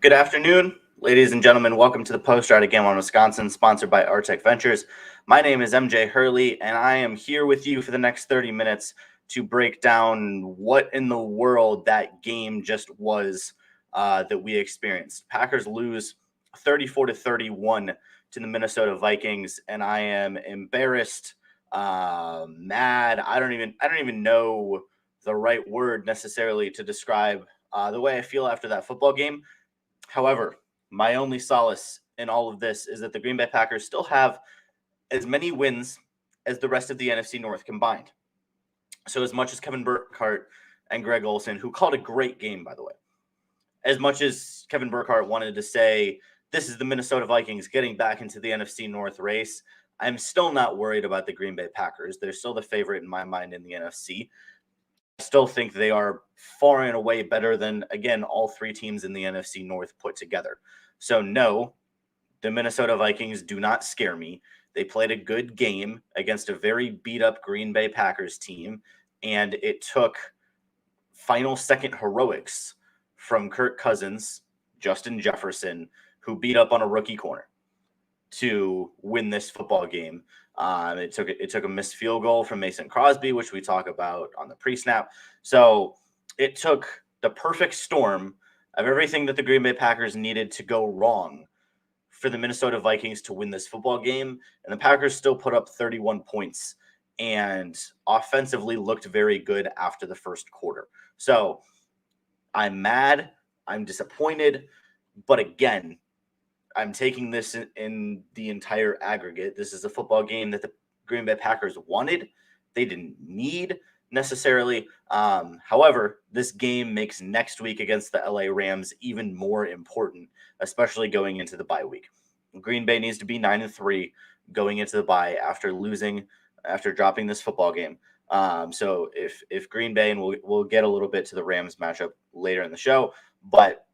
Good afternoon, ladies and gentlemen. Welcome to the Post Ride again on Wisconsin, sponsored by Artec Ventures. My name is MJ Hurley, and I am here with you for the next 30 minutes to break down what in the world that game just was that we experienced. Packers lose 34-31 to the Minnesota Vikings, and I am embarrassed, mad. I don't even know the right word necessarily to describe the way I feel after that football game. However, my only solace in all of this is that the Green Bay Packers still have as many wins as the rest of the NFC North combined. So as much as Kevin Burkhardt and Greg Olsen, who called a great game, by the way, as much as Kevin Burkhardt wanted to say, this is the Minnesota Vikings getting back into the NFC North race, I'm still not worried about the Green Bay Packers. They're still the favorite in my mind in the NFC. I still think they are far and away better than, again, all three teams in the NFC North put together. So, no, the Minnesota Vikings do not scare me. They played a good game against a very beat-up Green Bay Packers team, and it took final second heroics from Kirk Cousins, Justin Jefferson, who beat up on a rookie corner to win this football game. It took a missed field goal from Mason Crosby, which we talk about on the pre-snap. So it took the perfect storm of everything that the Green Bay Packers needed to go wrong for the Minnesota Vikings to win this football game. And the Packers still put up 31 points and offensively looked very good after the first quarter. So I'm mad. I'm disappointed. But again, I'm taking this in the entire aggregate. This is a football game that the Green Bay Packers wanted. They didn't need necessarily. However, this game makes next week against the LA Rams even more important, especially going into the bye week. Green Bay needs to be 9-3 going into the bye after dropping this football game. So if Green Bay, and we'll get a little bit to the Rams matchup later in the show, but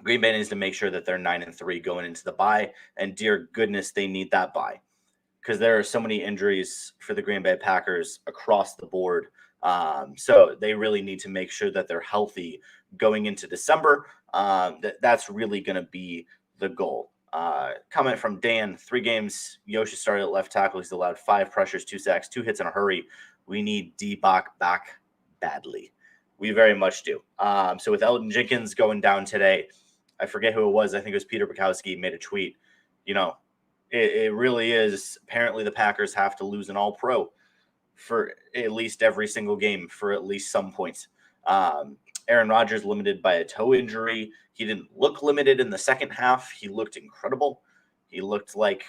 Green Bay needs to make sure that they're 9-3 going into the bye, and dear goodness, they need that bye because there are so many injuries for the Green Bay Packers across the board. So they really need to make sure that they're healthy going into December. That's really going to be the goal. Comment from Dan: 3 games. Yoshi started at left tackle. He's allowed 5 pressures, 2 sacks, 2 hits in a hurry. We need D-Bach back badly. We very much do. So with Elton Jenkins going down today, I forget who it was. I think it was Peter Bukowski made a tweet. It really is. Apparently the Packers have to lose an all-pro for at least every single game for at least some points. Aaron Rodgers limited by a toe injury. He didn't look limited in the second half. He looked incredible. He looked like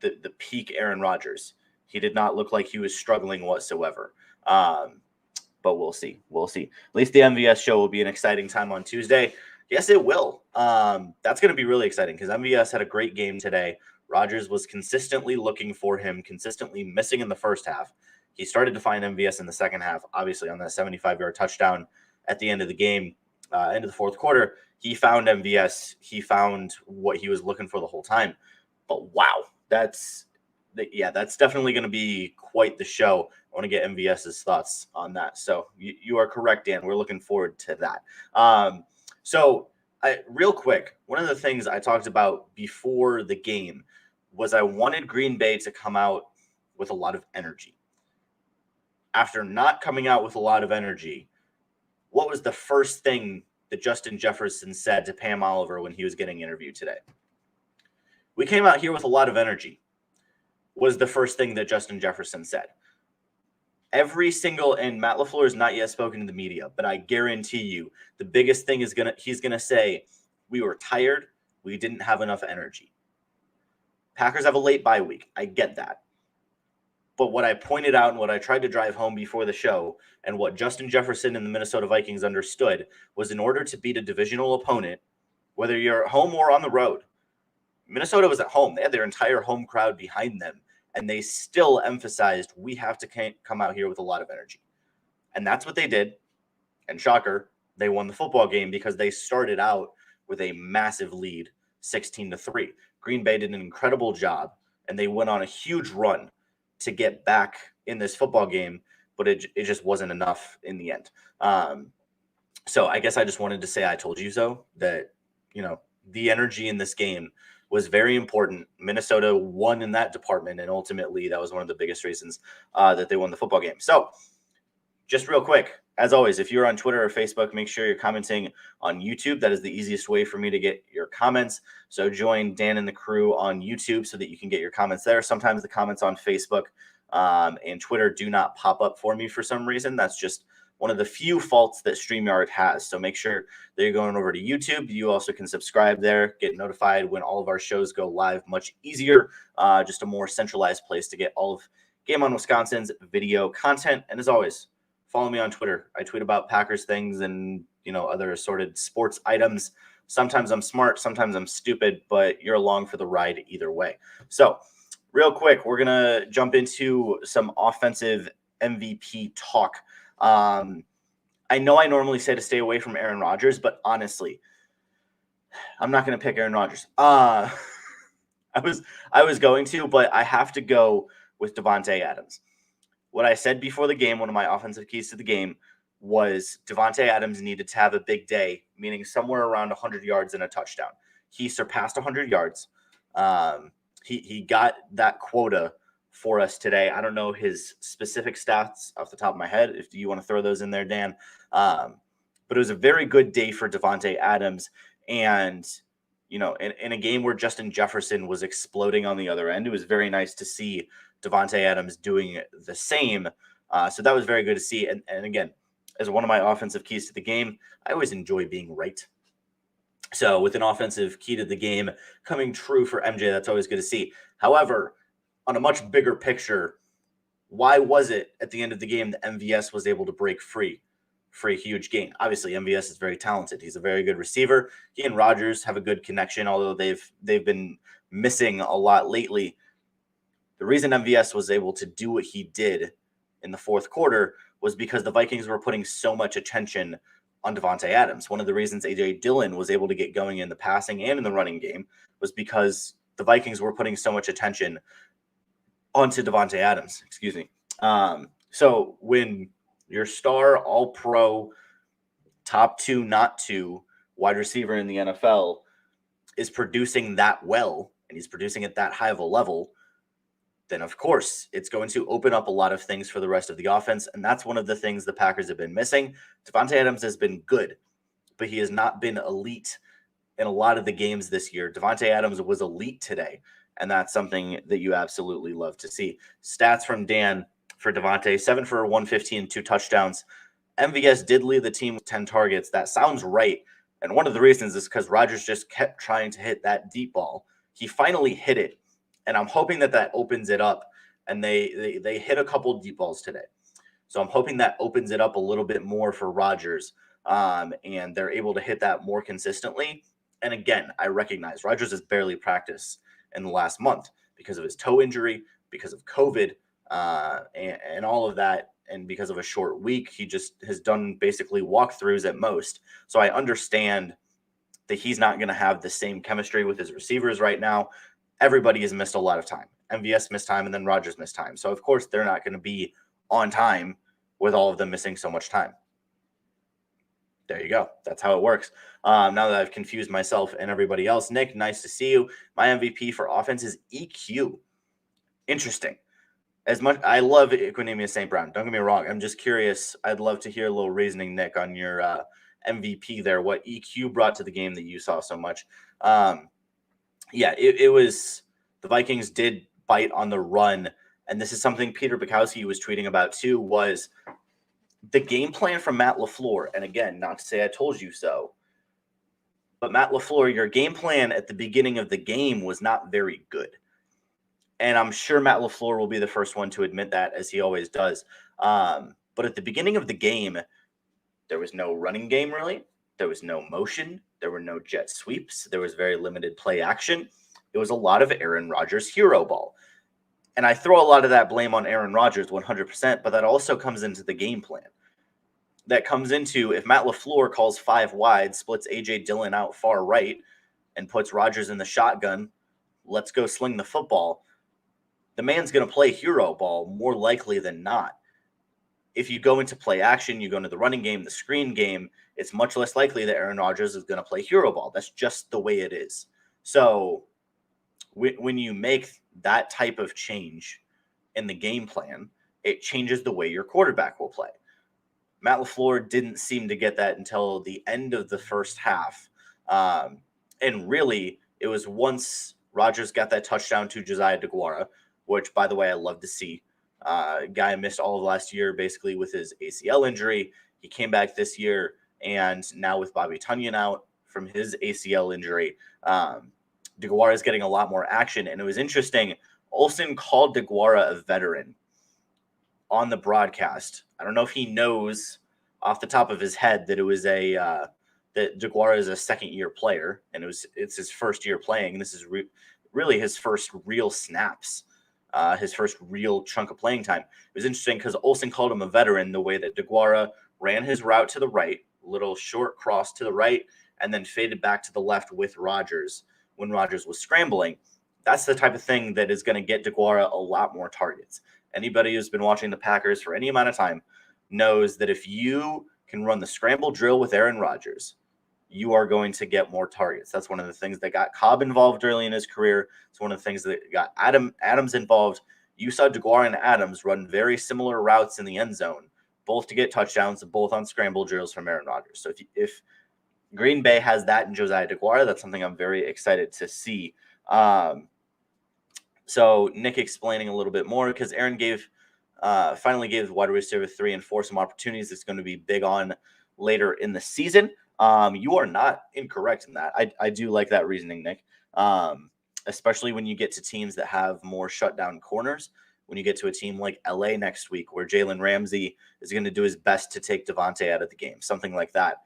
the peak Aaron Rodgers. He did not look like he was struggling whatsoever. But we'll see. We'll see. At least the MVS show will be an exciting time on Tuesday. Yes, it will. That's going to be really exciting because MVS had a great game today. Rodgers was consistently looking for him, consistently missing in the first half. He started to find MVS in the second half, obviously on that 75-yard touchdown at the end of the game, end of the fourth quarter. He found MVS. He found what he was looking for the whole time. But wow, that's definitely going to be quite the show. I want to get MVS's thoughts on that. So you are correct, Dan. We're looking forward to that. So real quick, one of the things I talked about before the game was I wanted Green Bay to come out with a lot of energy. After not coming out with a lot of energy, what was the first thing that Justin Jefferson said to Pam Oliver when he was getting interviewed today? We came out here with a lot of energy, was the first thing that Justin Jefferson said. Every single, and Matt LaFleur has not yet spoken to the media, but I guarantee you the biggest thing is he's going to say, we were tired. We didn't have enough energy. Packers have a late bye week. I get that. But what I pointed out and what I tried to drive home before the show and what Justin Jefferson and the Minnesota Vikings understood was in order to beat a divisional opponent, whether you're at home or on the road, Minnesota was at home. They had their entire home crowd behind them. And they still emphasized we have to come out here with a lot of energy. And that's what they did. And shocker, they won the football game because they started out with a massive lead, 16-3. Green Bay did an incredible job, and they went on a huge run to get back in this football game, but it just wasn't enough in the end. So I guess I just wanted to say I told you so, that, the energy in this game was very important. Minnesota won in that department, and ultimately that was one of the biggest reasons that they won the football game. So just real quick, as always, if you're on Twitter or Facebook, make sure you're commenting on YouTube. That is the easiest way for me to get your comments. So join Dan and the crew on YouTube so that you can get your comments there. Sometimes the comments on Facebook and Twitter do not pop up for me for some reason. That's just one of the few faults that StreamYard has. So make sure that you're going over to YouTube. You also can subscribe there, get notified when all of our shows go live much easier. Just a more centralized place to get all of Game On Wisconsin's video content. And as always, follow me on Twitter. I tweet about Packers things and, other assorted sports items. Sometimes I'm smart, sometimes I'm stupid, but you're along for the ride either way. So real quick, we're going to jump into some offensive MVP talk. I know I normally say to stay away from Aaron Rodgers, but honestly, I'm not going to pick Aaron Rodgers. I was going to, but I have to go with Davante Adams. What I said before the game, one of my offensive keys to the game, was Davante Adams needed to have a big day, meaning somewhere around 100 yards and a touchdown. He surpassed 100 yards. He got that quota for us today. I don't know his specific stats off the top of my head, if you want to throw those in there, Dan. But it was a very good day for Davante Adams. And, in a game where Justin Jefferson was exploding on the other end, it was very nice to see Davante Adams doing the same. So that was very good to see. And again, as one of my offensive keys to the game, I always enjoy being right. So with an offensive key to the game coming true for MJ, that's always good to see. However, on a much bigger picture, why was it at the end of the game that MVS was able to break free for a huge gain? Obviously, MVS is very talented. He's a very good receiver. He and Rodgers have a good connection, although they've been missing a lot lately. The reason MVS was able to do what he did in the fourth quarter was because the Vikings were putting so much attention on Davante Adams. One of the reasons A.J. Dillon was able to get going in the passing and in the running game was because the Vikings were putting so much attention onto Davante Adams. Excuse me. So when your star, all-pro, top two, not two wide receiver in the NFL is producing that well, and he's producing at that high of a level, then of course it's going to open up a lot of things for the rest of the offense. And that's one of the things the Packers have been missing. Davante Adams has been good, but he has not been elite in a lot of the games this year. Davante Adams was elite today, and that's something that you absolutely love to see. Stats from Dan for Davante: 7 for 115, 2 touchdowns. MVS did lead the team with 10 targets. That sounds right. And one of the reasons is because Rodgers just kept trying to hit that deep ball. He finally hit it. And I'm hoping that opens it up, and they hit a couple deep balls today. So I'm hoping that opens it up a little bit more for Rodgers, and they're able to hit that more consistently. And again, I recognize Rodgers has barely practiced in the last month because of his toe injury, because of COVID, and all of that, and because of a short week. He just has done basically walkthroughs at most. So I understand that he's not going to have the same chemistry with his receivers right now. Everybody has missed a lot of time. MVS missed time, and then Rodgers missed time. So, of course, they're not going to be on time with all of them missing so much time. There you go. That's how it works. Now that I've confused myself and everybody else, Nick, nice to see you. My MVP for offense is EQ. Interesting. As much I love Equinemius St. Brown. Don't get me wrong. I'm just curious. I'd love to hear a little reasoning, Nick, on your MVP there. What EQ brought to the game that you saw so much. Yeah, it was the Vikings did bite on the run. And this is something Peter Bukowski was tweeting about too, was the game plan from Matt LaFleur. And again, not to say I told you so, but Matt LaFleur, your game plan at the beginning of the game was not very good. And I'm sure Matt LaFleur will be the first one to admit that, as he always does. But at the beginning of the game, there was no running game really. There was no motion. There were no jet sweeps. There was very limited play action. It was a lot of Aaron Rodgers hero ball. And I throw a lot of that blame on Aaron Rodgers 100%, but that also comes into the game plan. That comes into if Matt LaFleur calls 5 wide, splits A.J. Dillon out far right, and puts Rodgers in the shotgun, let's go sling the football, the man's going to play hero ball more likely than not. If you go into play action, you go into the running game, the screen game, it's much less likely that Aaron Rodgers is going to play hero ball. That's just the way it is. So when you make that type of change in the game plan, it changes the way your quarterback will play. Matt LaFleur didn't seem to get that until the end of the first half. And really, it was once Rodgers got that touchdown to Josiah DeGuara, which, by the way, I love to see. Guy missed all of last year basically with his ACL injury. He came back this year, and now with Bobby Tunyon out from his ACL injury, DeGuara is getting a lot more action. And it was interesting. Olsen called DeGuara a veteran on the broadcast. I don't know if he knows off the top of his head that it was that DeGuara is a second-year player, and it's his first year playing. And this is really his first real snaps, his first real chunk of playing time. It was interesting because Olsen called him a veteran the way that DeGuara ran his route to the right, little short cross to the right, and then faded back to the left with Rodgers when Rodgers was scrambling. That's the type of thing that is going to get DeGuara a lot more targets. Anybody who's been watching the Packers for any amount of time knows that if you can run the scramble drill with Aaron Rodgers, you are going to get more targets. That's one of the things that got Cobb involved early in his career. It's one of the things that got Adams involved. You saw DeGuara and Adams run very similar routes in the end zone, both to get touchdowns, both on scramble drills from Aaron Rodgers. So if Green Bay has that in Josiah DeGuara, that's something I'm very excited to see. So Nick explaining a little bit more because Aaron finally gave wide receiver 3 and 4 some opportunities. It's going to be big on later in the season. You are not incorrect in that. I do like that reasoning, Nick. Especially when you get to teams that have more shutdown corners. When you get to a team like LA next week, where Jalen Ramsey is going to do his best to take Devontae out of the game, something like that.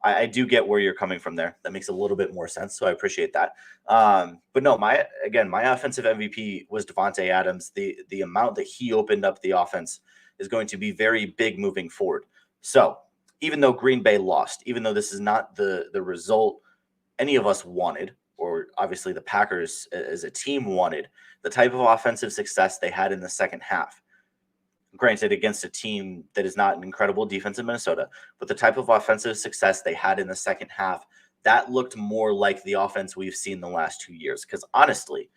I do get where you're coming from there. That makes a little bit more sense, so I appreciate that. But no, my offensive MVP was Devontae Adams. The amount that he opened up the offense is going to be very big moving forward. So even though Green Bay lost, even though this is not the result any of us wanted, or obviously the Packers as a team wanted, the type of offensive success they had in the second half, granted against a team that is not an incredible defense in Minnesota, but the type of offensive success they had in the second half, that looked more like the offense we've seen the last 2 years. Because honestly,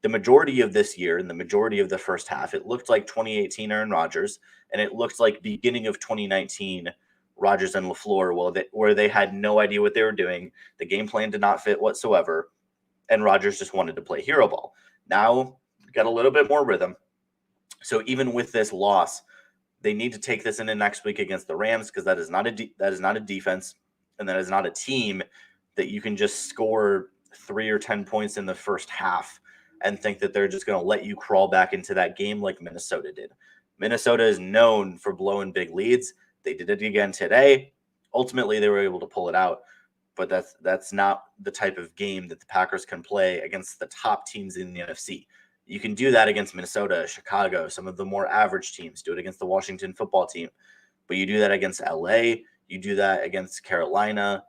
the majority of this year and the majority of the first half, it looked like 2018 Aaron Rodgers, and it looked like beginning of 2019 Rodgers and LaFleur, where they had no idea what they were doing. The game plan did not fit whatsoever, and Rodgers just wanted to play hero ball. Now, got a little bit more rhythm. So even with this loss, they need to take this into next week against the Rams, because that is not a defense, and that is not a team that you can just score 3 or 10 points in the first half and think that they're just going to let you crawl back into that game like Minnesota did. Minnesota is known for blowing big leads. They did it again today. Ultimately, they were able to pull it out, but that's not the type of game that the Packers can play against the top teams in the NFC. You can do that against Minnesota, Chicago, some of the more average teams. Do it against the Washington football team. But you do that against LA. You do that against Arizona.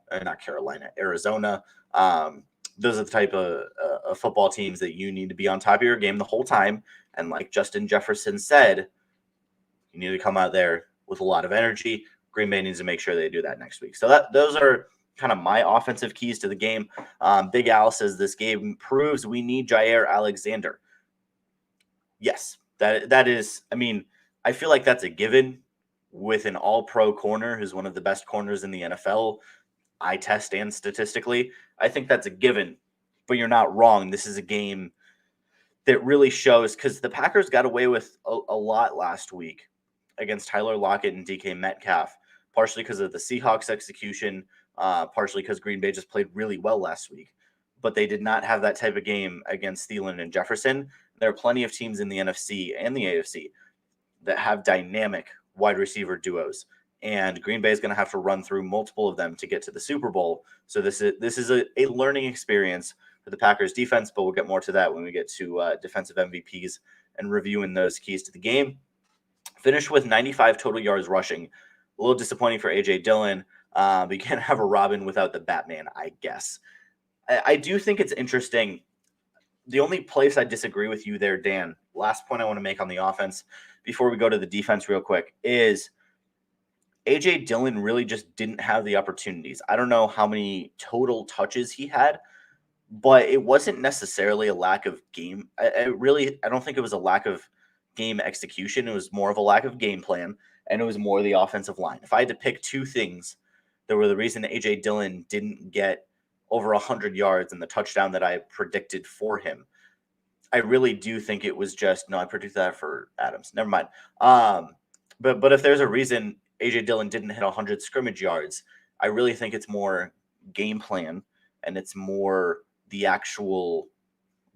Those are the type of football teams that you need to be on top of your game the whole time. And like Justin Jefferson said, you need to come out there with a lot of energy. Green Bay needs to make sure they do that next week. So those are kind of my offensive keys to the game. Big Al says this game proves we need Jair Alexander. Yes, that is. I mean, I feel like that's a given with an all-pro corner who's one of the best corners in the NFL, eye test and statistically. I think that's a given, but you're not wrong. This is a game that really shows, because the Packers got away with a lot last week against Tyler Lockett and DK Metcalf, partially because of the Seahawks execution, partially because Green Bay just played really well last week. But they did not have that type of game against Thielen and Jefferson. There are plenty of teams in the NFC and the AFC that have dynamic wide receiver duos, and Green Bay is going to have to run through multiple of them to get to the Super Bowl. So this is a learning experience for the Packers defense, but we'll get more to that when we get to defensive MVPs and reviewing those keys to the game. Finished with 95 total yards rushing. A little disappointing for A.J. Dillon, but you can't have a Robin without the Batman, I guess. I do think it's interesting. The only place I disagree with you there, Dan, last point I want to make on the offense before we go to the defense real quick, is A.J. Dillon really just didn't have the opportunities. I don't know how many total touches he had, but it wasn't necessarily a lack of game. I don't think it was a lack of game execution. It was more of a lack of game plan, and it was more the offensive line. If I had to pick two things that were the reason A.J. Dillon didn't get over 100 yards and the touchdown that I predicted for him, I really do think it was just no. I predicted that for Adams. Never mind. But if there's a reason A.J. Dillon didn't hit 100 scrimmage yards, I really think it's more game plan and it's more the actual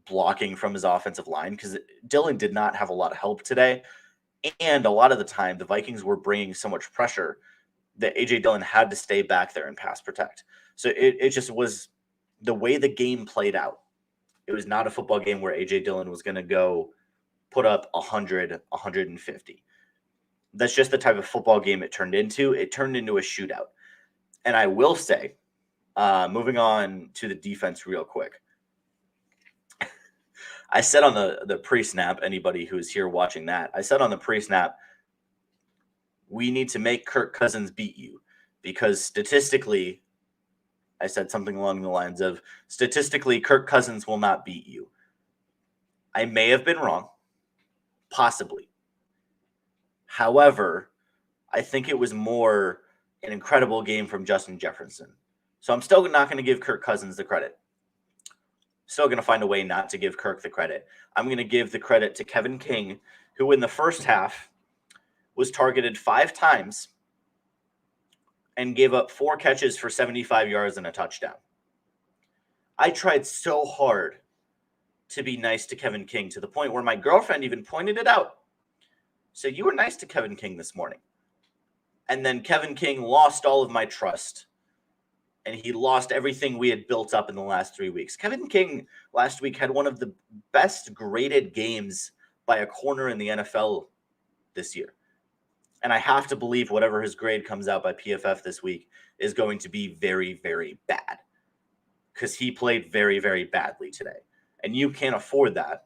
blocking from his offensive line, because Dillon did not have a lot of help today, and a lot of the time the Vikings were bringing so much pressure that A.J. Dillon had to stay back there and pass protect. So it just was the way the game played out. It was not a football game where A.J. Dillon was going to go put up 100, 150. That's just the type of football game it turned into. It turned into a shootout. And I will say, moving on to the defense real quick, I said on the pre-snap, anybody who's here watching that, I said on the pre-snap, we need to make Kirk Cousins beat you, because statistically, I said something along the lines of, statistically, Kirk Cousins will not beat you. I may have been wrong, possibly. However, I think it was more an incredible game from Justin Jefferson. So I'm still not going to give Kirk Cousins the credit. Still going to find a way not to give Kirk the credit. I'm going to give the credit to Kevin King, who in the first half was targeted 5 times and gave up 4 catches for 75 yards and a touchdown. I tried so hard to be nice to Kevin King, to the point where my girlfriend even pointed it out. So you were nice to Kevin King this morning. And then Kevin King lost all of my trust. And he lost everything we had built up in the last 3 weeks. Kevin King last week had one of the best graded games by a corner in the NFL this year. And I have to believe whatever his grade comes out by PFF this week is going to be very, very bad, because he played very, very badly today. And you can't afford that.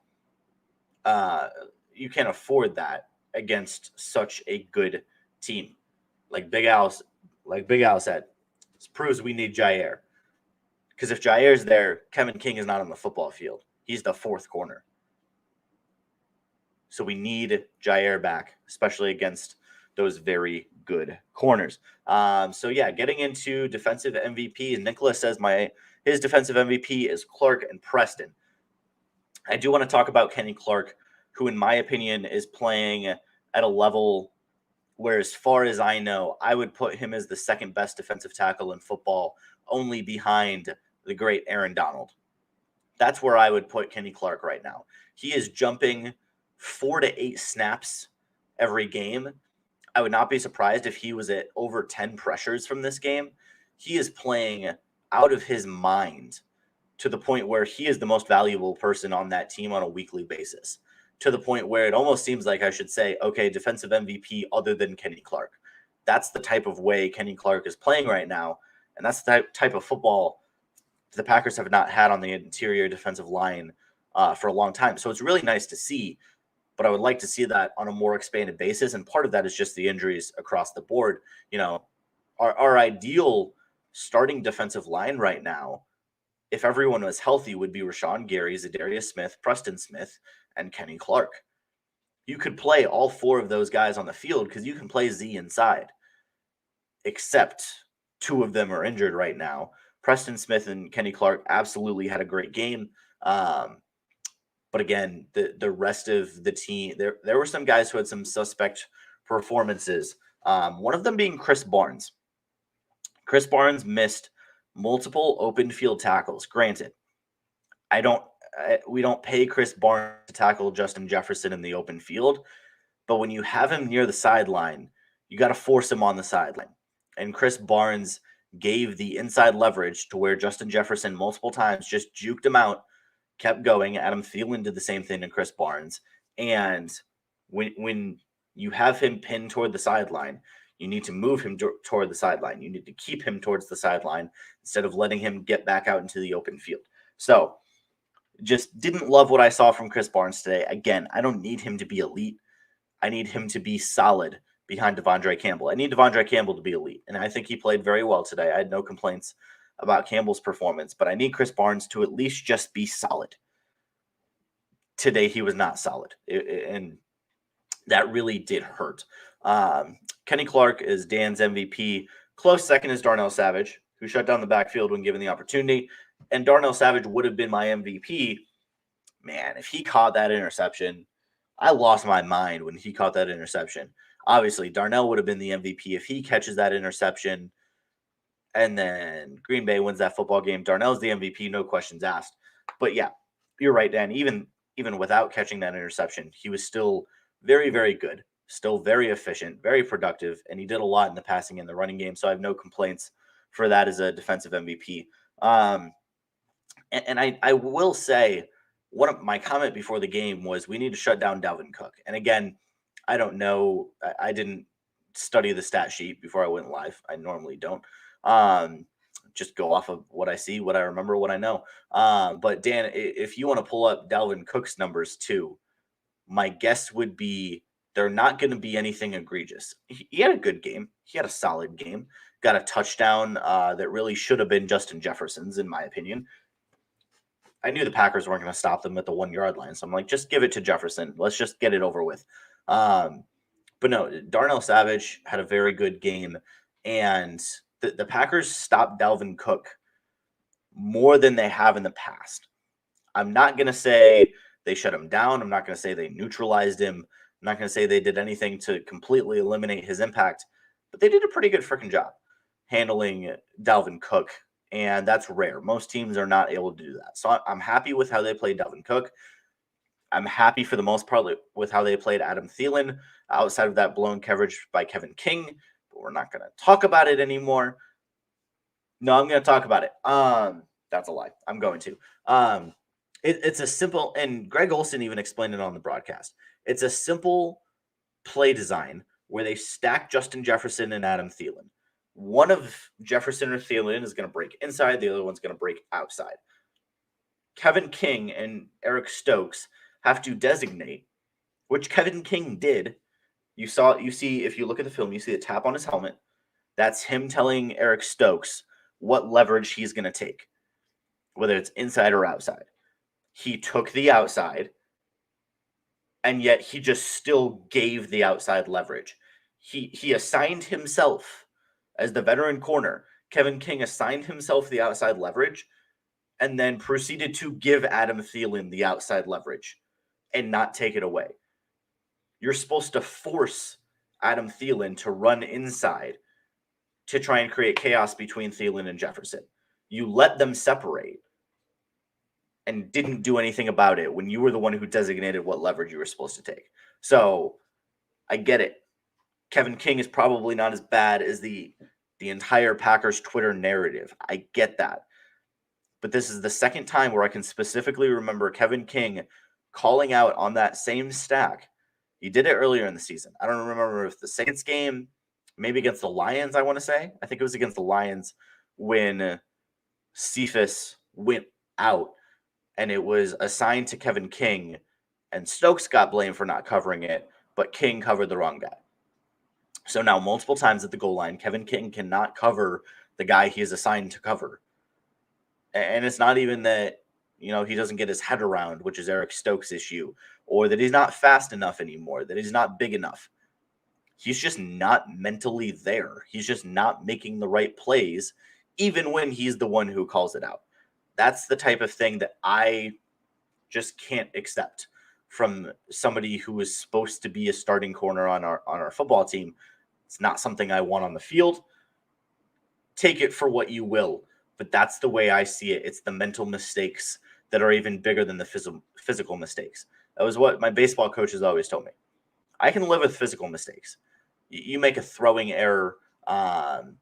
You can't afford that against such a good team. Like Big Al said, this proves we need Jair. Because if Jair's there, Kevin King is not on the football field. He's the 4th corner. So we need Jair back, especially against those very good corners. Getting into defensive MVPs, Nicholas says his defensive MVP is Clark and Preston. I do want to talk about Kenny Clark, who in my opinion is playing at a level where, as far as I know, I would put him as the 2nd best defensive tackle in football, only behind the great Aaron Donald. That's where I would put Kenny Clark right now. He is jumping 4 to 8 snaps every game. I would not be surprised if he was at over 10 pressures from this game. He is playing out of his mind, to the point where he is the most valuable person on that team on a weekly basis, to the point where it almost seems like I should say, okay, defensive MVP other than Kenny Clark. That's the type of way Kenny Clark is playing right now, and that's the type of football the Packers have not had on the interior defensive line for a long time. So it's really nice to see, but I would like to see that on a more expanded basis, and part of that is just the injuries across the board. You know, our ideal starting defensive line right now, if everyone was healthy, would be Rashawn Gary, Zadarius Smith, Preston Smith, and Kenny Clark. You could play all 4 of those guys on the field, because you can play Z inside, except 2 of them are injured right now. Preston Smith and Kenny Clark absolutely had a great game. But again, the rest of the team, there were some guys who had some suspect performances. One of them being Chris Barnes. Chris Barnes missed multiple open field tackles. Granted, we don't pay Chris Barnes to tackle Justin Jefferson in the open field, but when you have him near the sideline, you got to force him on the sideline. And Chris Barnes gave the inside leverage to where Justin Jefferson multiple times just juked him out, kept going. Adam Thielen did the same thing to Chris Barnes. And when you have him pinned toward the sideline, you need to move him toward the sideline. You need to keep him towards the sideline instead of letting him get back out into the open field. So just didn't love what I saw from Chris Barnes today. Again, I don't need him to be elite. I need him to be solid, behind Devondre Campbell. I need Devondre Campbell to be elite, and I think he played very well today. I had no complaints about Campbell's performance, but I need Chris Barnes to at least just be solid. Today, he was not solid, and that really did hurt. Kenny Clark is Dan's MVP. Close second is Darnell Savage, who shut down the backfield when given the opportunity. And Darnell Savage would have been my MVP. Man, if he caught that interception, I lost my mind when he caught that interception. Obviously, Darnell would have been the MVP if he catches that interception. And then Green Bay wins that football game. Darnell's the MVP, no questions asked. But yeah, you're right, Dan. Even without catching that interception, he was still very, very good, still very efficient, very productive, and he did a lot in the passing and the running game. So I have no complaints for that as a defensive MVP. And I will say, one of my comment before the game was we need to shut down Dalvin Cook. And again, I don't know. I didn't study the stat sheet before I went live. I normally don't. Just go off of what I see, what I remember, what I know. But Dan, if you want to pull up Dalvin Cook's numbers too, my guess would be they're not going to be anything egregious. He had a good game. He had a solid game. Got a touchdown that really should have been Justin Jefferson's, in my opinion. I knew the Packers weren't going to stop them at the 1 yard line. So I'm like, just give it to Jefferson. Let's just get it over with. But no, Darnell Savage had a very good game. And the Packers stopped Dalvin Cook more than they have in the past. I'm not going to say they shut him down. I'm not going to say they neutralized him. I'm not going to say they did anything to completely eliminate his impact. But they did a pretty good freaking job handling Dalvin Cook. And that's rare. Most teams are not able to do that. So I'm happy with how they played Dalvin Cook. I'm happy for the most part with how they played Adam Thielen outside of that blown coverage by Kevin King. But we're not going to talk about it anymore. No, I'm going to talk about it. That's a lie. I'm going to. It's a simple, and Greg Olsen even explained it on the broadcast. It's a simple play design where they stack Justin Jefferson and Adam Thielen. One of Jefferson or Thielen is going to break inside. The other one's going to break outside. Kevin King and Eric Stokes have to designate, which Kevin King did. You see, if you look at the film, you see the tap on his helmet. That's him telling Eric Stokes what leverage he's going to take, whether it's inside or outside. He took the outside, and yet he just still gave the outside leverage. He assigned himself as the veteran corner. Kevin King assigned himself the outside leverage and then proceeded to give Adam Thielen the outside leverage and not take it away. You're supposed to force Adam Thielen to run inside to try and create chaos between Thielen and Jefferson. You let them separate and didn't do anything about it when you were the one who designated what leverage you were supposed to take. So I get it. Kevin King is probably not as bad as the entire Packers Twitter narrative. I get that. But this is the second time where I can specifically remember Kevin King calling out on that same stack. He did it earlier in the season. I don't remember if the Saints game, maybe against the Lions, I want to say. I think it was against the Lions when Cephas went out and it was assigned to Kevin King and Stokes got blamed for not covering it, but King covered the wrong guy. So now multiple times at the goal line, Kevin King cannot cover the guy he is assigned to cover. And it's not even that, he doesn't get his head around, which is Eric Stokes' issue, or that he's not fast enough anymore, that he's not big enough. He's just not mentally there. He's just not making the right plays, even when he's the one who calls it out. That's the type of thing that I just can't accept from somebody who is supposed to be a starting corner on our football team. It's not something I want on the field. Take it for what you will, but that's the way I see it. It's the mental mistakes that are even bigger than the physical mistakes. That was what my baseball coaches always told me. I can live with physical mistakes. You make a throwing error,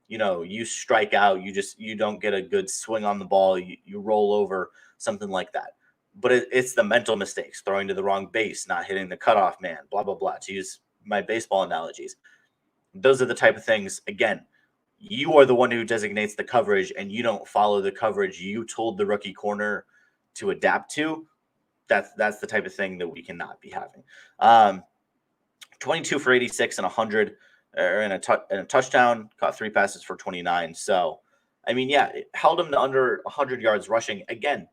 you strike out, you don't get a good swing on the ball, you roll over, something like that. But it's the mental mistakes, throwing to the wrong base, not hitting the cutoff man, blah, blah, blah, to use my baseball analogies. Those are the type of things, again, you are the one who designates the coverage and you don't follow the coverage you told the rookie corner to adapt to. That's the type of thing that we cannot be having. 22 for 86 and 100. or in a touchdown, caught 3 passes for 29. So, I mean, yeah, it held him to under 100 yards rushing. Again,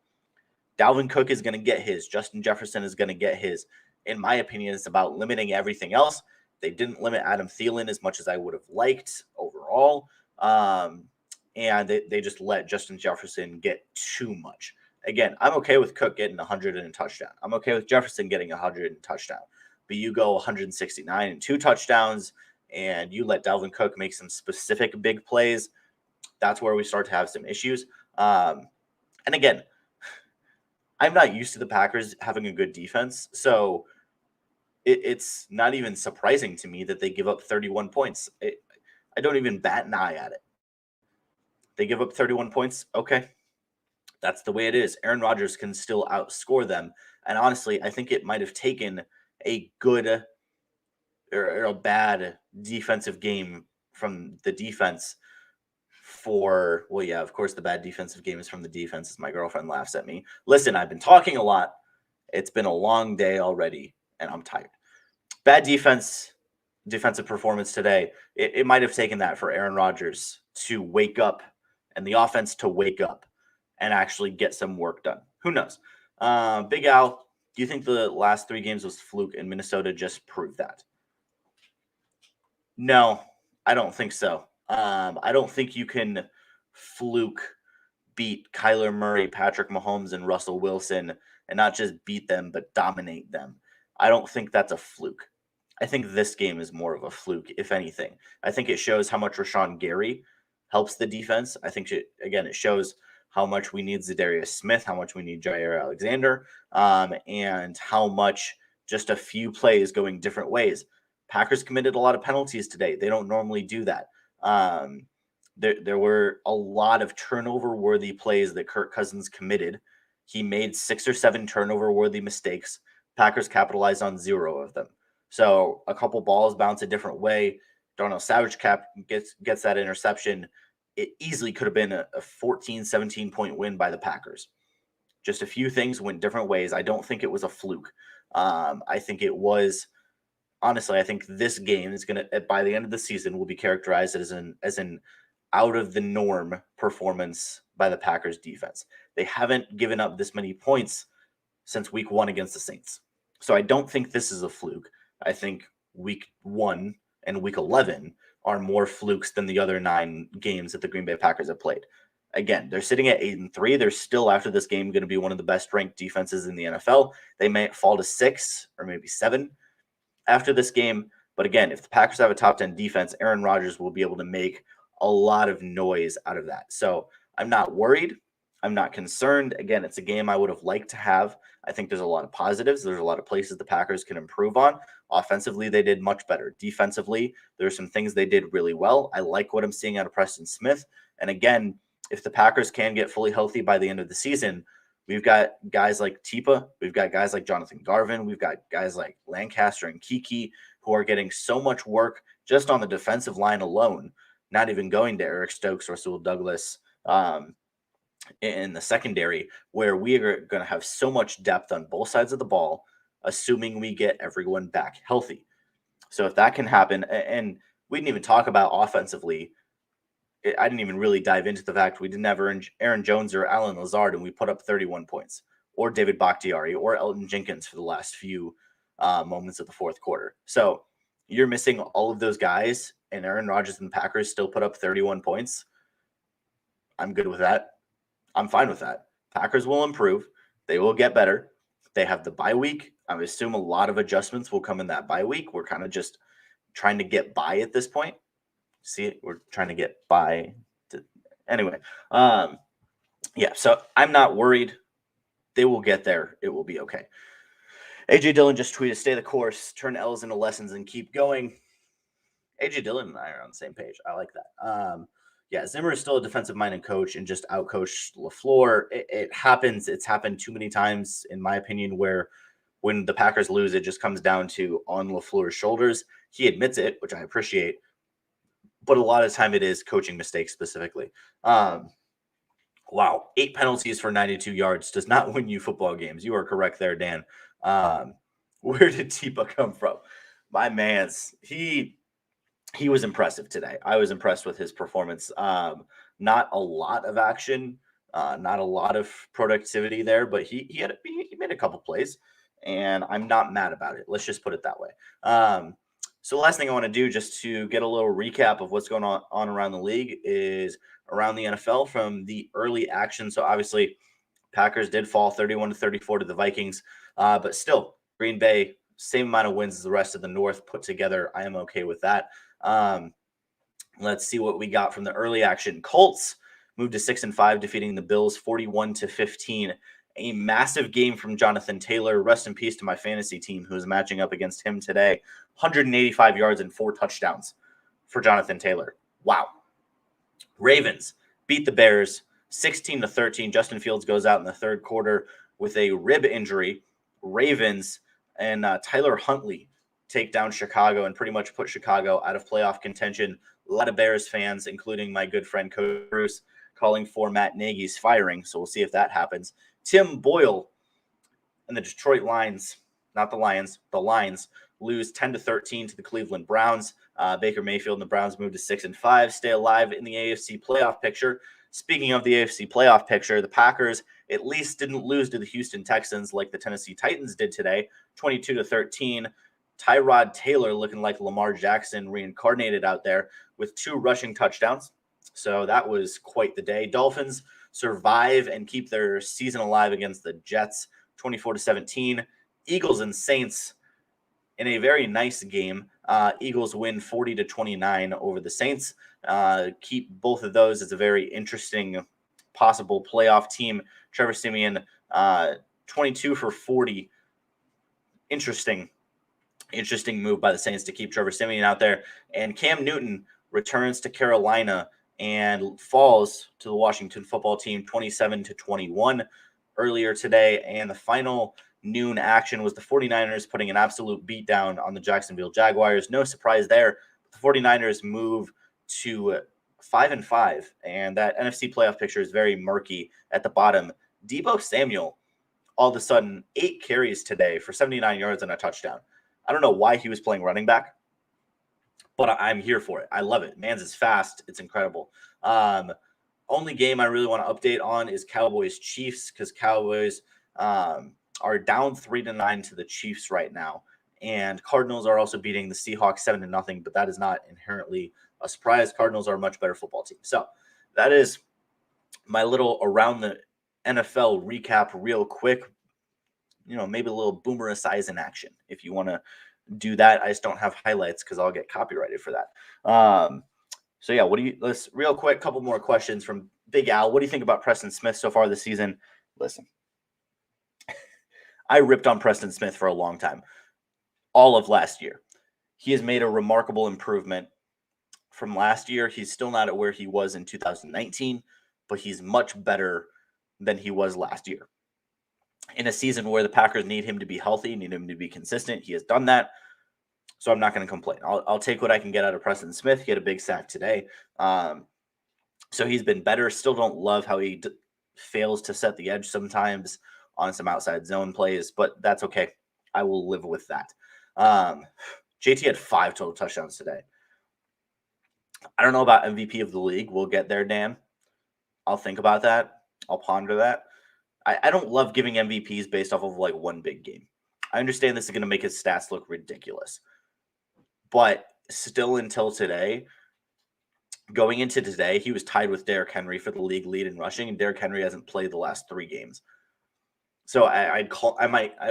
Dalvin Cook is going to get his. Justin Jefferson is going to get his. In my opinion, it's about limiting everything else. They didn't limit Adam Thielen as much as I would have liked overall. And they just let Justin Jefferson get too much. Again, I'm okay with Cook getting 100 and a touchdown. I'm okay with Jefferson getting 100 and a touchdown. But you go 169 and 2 touchdowns, and you let Dalvin Cook make some specific big plays, that's where we start to have some issues. And again, I'm not used to the Packers having a good defense, so it's not even surprising to me that they give up 31 points. I don't even bat an eye at it. They give up 31 points. Okay, that's the way it is. Aaron Rodgers can still outscore them. And honestly, I think it might have taken a good or a bad defensive game from the defense for, well, yeah, of course, the bad defensive game is from the defense, as my girlfriend laughs at me. Listen, I've been talking a lot. It's been a long day already, and I'm tired. Bad defensive performance today. It might have taken that for Aaron Rodgers to wake up and the offense to wake up and actually get some work done. Who knows? Big Al, do you think the last 3 games was fluke and Minnesota just proved that? No, I don't think so. I don't think you can fluke beat Kyler Murray, Patrick Mahomes, and Russell Wilson and not just beat them, but dominate them. I don't think that's a fluke. I think this game is more of a fluke, if anything. I think it shows how much Rashawn Gary helps the defense. I think, it shows how much we need Zadarius Smith, how much we need Jair Alexander, and how much just a few plays going different ways. Packers committed a lot of penalties today. They don't normally do that. There were a lot of turnover-worthy plays that Kirk Cousins committed. He made 6 or 7 turnover-worthy mistakes. Packers capitalized on 0 of them. So a couple balls bounce a different way. Darnell Savage gets that interception. It easily could have been a 14, 17-point win by the Packers. Just a few things went different ways. I don't think it was a fluke. I think it was, honestly, I think this game is going to, by the end of the season, will be characterized as an out of the norm performance by the Packers defense. They haven't given up this many points since week 1 against the Saints. So I don't think this is a fluke. I think week 1 and week 11 are more flukes than the other 9 games that the Green Bay Packers have played. Again, they're sitting at 8-3. They're still, after this game, going to be one of the best ranked defenses in the NFL. They may fall to 6 or maybe 7 after this game. But again, if the Packers have a top 10 defense, Aaron Rodgers will be able to make a lot of noise out of that. So I'm not worried. I'm not concerned. Again, it's a game I would have liked to have. I think there's a lot of positives. There's a lot of places the Packers can improve on. Offensively, they did much better. Defensively, there's some things they did really well. I like what I'm seeing out of Preston Smith. And again, if the Packers can get fully healthy by the end of the season, we've got guys like Tipa. We've got guys like Jonathan Garvin. We've got guys like Lancaster and Kiki who are getting so much work just on the defensive line alone, not even going to Eric Stokes or Sewell Douglas in the secondary, where we are going to have so much depth on both sides of the ball, assuming we get everyone back healthy. So if that can happen, and we didn't even talk about offensively, I didn't even really dive into the fact we didn't have Aaron Jones or Alan Lazard, and we put up 31 points, or David Bakhtiari or Elton Jenkins for the last few moments of the fourth quarter. So you're missing all of those guys, and Aaron Rodgers and the Packers still put up 31 points. I'm good with that. I'm fine with that. Packers will improve. They will get better. They have the bye week. I would assume a lot of adjustments will come in that bye week. We're kind of just trying to get by at this point. See, we're trying to get by. Anyway, yeah, so I'm not worried. They will get there. It will be okay. AJ Dillon just tweeted, stay the course, turn L's into lessons, and keep going. AJ Dillon and I are on the same page. I like that. Yeah, Zimmer is still a defensive-minded coach and just outcoached LaFleur. It happens. It's happened too many times, in my opinion, where when the Packers lose, it just comes down to on LaFleur's shoulders. He admits it, which I appreciate, but a lot of the time it is coaching mistakes specifically. Wow, 8 penalties for 92 yards does not win you football games. You are correct there, Dan. Where did Tipa come from? My man's, he he was impressive today. I was impressed with his performance. Not a lot of action, not a lot of productivity there, but he made a couple plays, and I'm not mad about it. Let's just put it that way. So the last thing I want to do, just to get a little recap of what's going on around the league, is around the NFL from the early action. So obviously, Packers did fall 31-34 to the Vikings, but still, Green Bay, same amount of wins as the rest of the North put together. I am okay with that. Um, let's see what we got from the early action. Colts moved to 6-5, defeating the Bills 41-15. A massive game from Jonathan Taylor. Rest in peace to my fantasy team who is matching up against him today. 185 yards and 4 touchdowns for Jonathan Taylor. Wow. Ravens beat the Bears 16-13. Justin Fields goes out in the third quarter with a rib injury. Ravens and Tyler Huntley take down Chicago and pretty much put Chicago out of playoff contention. A lot of Bears fans, including my good friend Coach Bruce, calling for Matt Nagy's firing. So we'll see if that happens. Tim Boyle and the Detroit Lions, not the Lions, the Lions, lose 10-13 to the Cleveland Browns. Baker Mayfield and the Browns move to 6-5, stay alive in the AFC playoff picture. Speaking of the AFC playoff picture, the Packers at least didn't lose to the Houston Texans like the Tennessee Titans did today, 22-13. Tyrod Taylor looking like Lamar Jackson reincarnated out there with 2 rushing touchdowns. So that was quite the day. Dolphins survive and keep their season alive against the Jets, 24-17. Eagles and Saints in a very nice game. Eagles win 40-29 over the Saints. Keep both of those as a very interesting possible playoff team. Trevor Siemian, 22 for 40. Interesting move by the Saints to keep Trevor Siemian out there. And Cam Newton returns to Carolina and falls to the Washington football team 27-21 earlier today. And the final noon action was the 49ers putting an absolute beatdown on the Jacksonville Jaguars. No surprise there. The 49ers move to 5-5, and that NFC playoff picture is very murky at the bottom. Deebo Samuel, all of a sudden, 8 carries today for 79 yards and a touchdown. I don't know why he was playing running back, but I'm here for it. I love it. Mans is fast. It's incredible. Only game I really want to update on is Cowboys-Chiefs, because Cowboys are down 3-9 to the Chiefs right now. And Cardinals are also beating the Seahawks 7-0, but that is not inherently a surprise. Cardinals are a much better football team. So that is my little around the NFL recap real quick. Maybe a little Boomer Esiason action if you want to do that. I just don't have highlights because I'll get copyrighted for that. So yeah, let's real quick, couple more questions from Big Al. What do you think about Preston Smith so far this season? Listen, I ripped on Preston Smith for a long time, all of last year. He has made a remarkable improvement from last year. He's still not at where he was in 2019, but he's much better than he was last year. In a season where the Packers need him to be healthy, need him to be consistent, he has done that. So I'm not going to complain. I'll take what I can get out of Preston Smith. He had a big sack today. So he's been better. Still don't love how he fails to set the edge sometimes on some outside zone plays, but that's okay. I will live with that. JT had 5 total touchdowns today. I don't know about MVP of the league. We'll get there, Dan. I'll think about that. I'll ponder that. I don't love giving MVPs based off of like one big game. I understand this is going to make his stats look ridiculous. But still until today, going into today, he was tied with Derrick Henry for the league lead in rushing, and Derrick Henry hasn't played the last 3 games. So I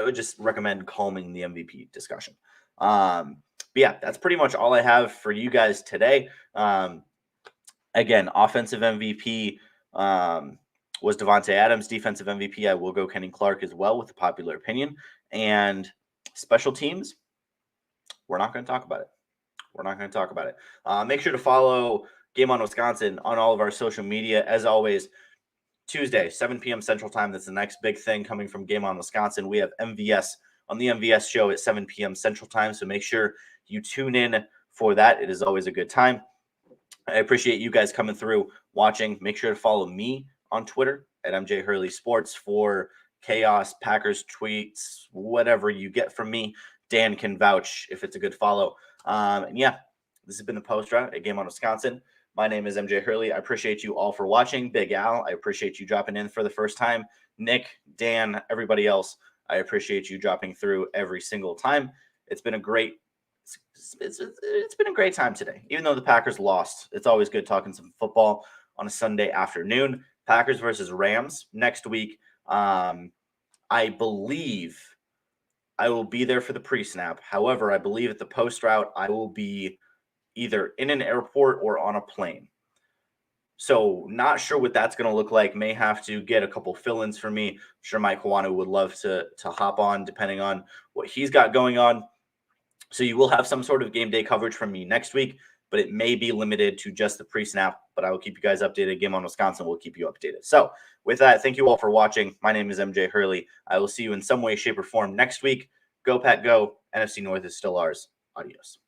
would just recommend calming the MVP discussion. But yeah, that's pretty much all I have for you guys today. Again, offensive MVP was Devontae Adams. Defensive MVP, I will go Kenny Clark as well with the popular opinion. And special teams, we're not going to talk about it. Make sure to follow Game On Wisconsin on all of our social media. As always, Tuesday, 7 p.m. Central Time. That's the next big thing coming from Game On Wisconsin. We have MVS on the MVS show at 7 p.m. Central Time, so make sure you tune in for that. It is always a good time. I appreciate you guys coming through, watching. Make sure to follow me on Twitter at MJ Hurley Sports for chaos, Packers tweets, whatever you get from me. Dan can vouch if it's a good follow. And yeah, This has been the Post Route at Game On Wisconsin. My name is MJ Hurley. I appreciate you all for watching. Big Al, I appreciate you dropping in for the first time. Nick, Dan, everybody else, I appreciate you dropping through every single time. It's been a great it's been a great time today. Even though the Packers lost, it's always good talking some football on a Sunday afternoon. Packers versus Rams next week. I believe I will be there for the pre-snap. However, I believe at the post route, I will be either in an airport or on a plane. So not sure what that's going to look like. May have to get a couple fill-ins for me. I'm sure Mike Kawanu would love to hop on depending on what he's got going on. So you will have some sort of game day coverage from me next week, but it may be limited to just the pre-snap. But I will keep you guys updated. Game On Wisconsin will keep you updated. So with that, thank you all for watching. My name is MJ Hurley. I will see you in some way, shape, or form next week. Go Pack Go. NFC North is still ours. Adios.